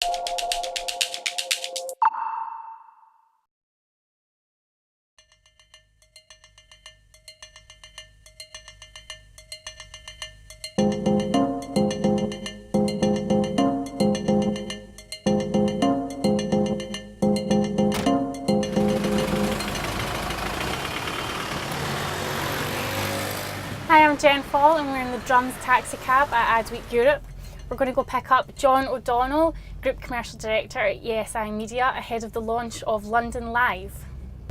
Hi, I'm Jen Fall and we're in the Drums taxi cab at Adweek Europe. We're going to go pick up Jon O'Donnell, Group Commercial Director at ESI Media, ahead of the launch of London Live.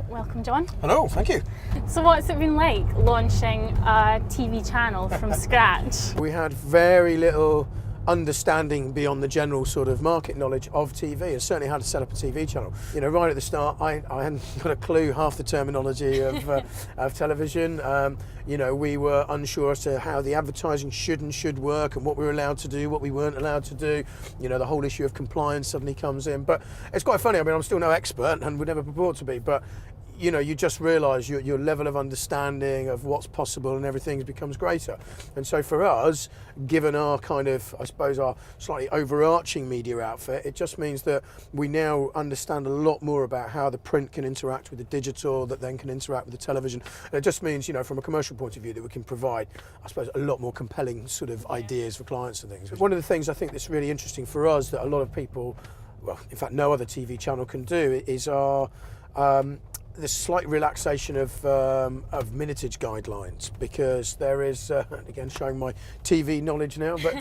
Welcome, Jon. Hello, thank you. So what's it been like launching a TV channel from scratch? We had very little understanding beyond the general sort of market knowledge of TV, and certainly how to set up a TV channel. You know, right at the start, I hadn't got a clue half the terminology of television. You know, we were unsure as to how the advertising should work and what we were allowed to do, what we weren't allowed to do. You know, the whole issue of compliance suddenly comes in. But it's quite funny. I mean, I'm still no expert and would never purport to be, but you know, you just realise your level of understanding of what's possible and everything becomes greater. And so for us, given our kind of, I suppose, our slightly overarching media outfit, it just means that we now understand a lot more about how the print can interact with the digital, that then can interact with the television. And it just means, you know, from a commercial point of view, that we can provide, I suppose, a lot more compelling sort of ideas for clients and things. One of the things I think that's really interesting for us that a lot of people, well, in fact, no other TV channel can do is our the slight relaxation of minutage guidelines, because there is, again showing my TV knowledge now, but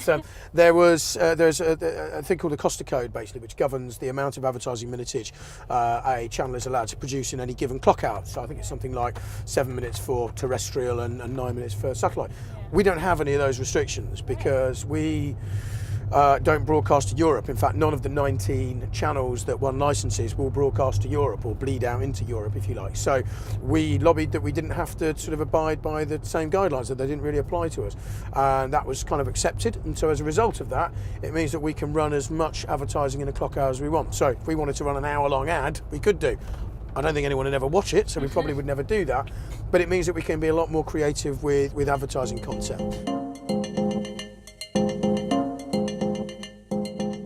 there's a thing called the Costa Code, basically, which governs the amount of advertising minutage a channel is allowed to produce in any given clock hour. So I think it's something like 7 minutes for terrestrial and 9 minutes for satellite. We don't have any of those restrictions because we don't broadcast to Europe. In fact, none of the 19 channels that one licenses will broadcast to Europe or bleed out into Europe, if you like. So we lobbied that we didn't have to sort of abide by the same guidelines, that they didn't really apply to us. And that was kind of accepted. And so as a result of that, it means that we can run as much advertising in a clock hour as we want. So if we wanted to run an hour-long ad, we could do. I don't think anyone would ever watch it, so we probably would never do that. But it means that we can be a lot more creative with advertising content.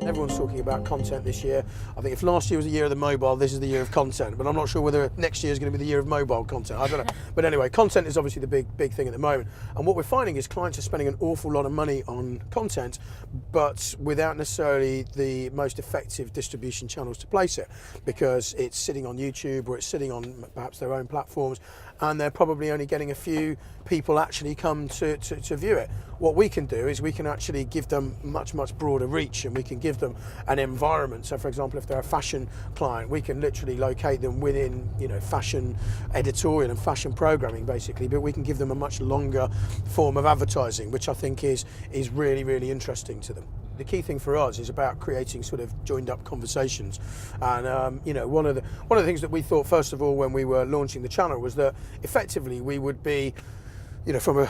Everyone's talking about content this year. I think if last year was the year of the mobile, this is the year of content. But I'm not sure whether next year is going to be the year of mobile content. I don't know. But anyway, content is obviously the big thing at the moment. And what we're finding is clients are spending an awful lot of money on content, but without necessarily the most effective distribution channels to place it, because it's sitting on YouTube or it's sitting on perhaps their own platforms, and they're probably only getting a few people actually come to view it. What we can do is we can actually give them much broader reach, and we can give them an environment. So for example, if they're a fashion client, we can literally locate them within, you know, fashion editorial and fashion programming basically, but we can give them a much longer form of advertising, which I think is really interesting to them. The key thing for us is about creating sort of joined up conversations, and you know, one of the things that we thought first of all when we were launching the channel was that effectively we would be, you know, from a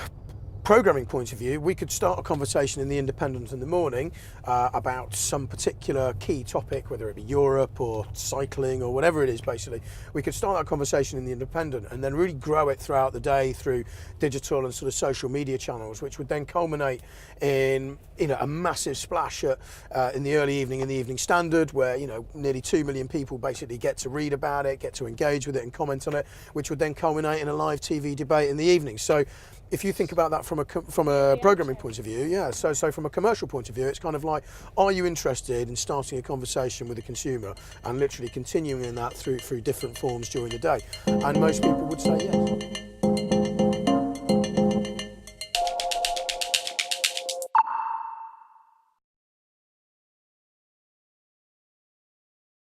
programming point of view, we could start a conversation in the Independent in the morning about some particular key topic, whether it be Europe or cycling or whatever it is. Basically, we could start that conversation in the Independent and then really grow it throughout the day through digital and sort of social media channels, which would then culminate in, you know, a massive splash in the early evening in the Evening Standard, where, you know, nearly 2 million people basically get to read about it, get to engage with it and comment on it, which would then culminate in a live TV debate in the evening. So if you think about that from a programming point of view, yeah, so from a commercial point of view, it's kind of like, are you interested in starting a conversation with the consumer and literally continuing in that through different forms during the day? And most people would say yes.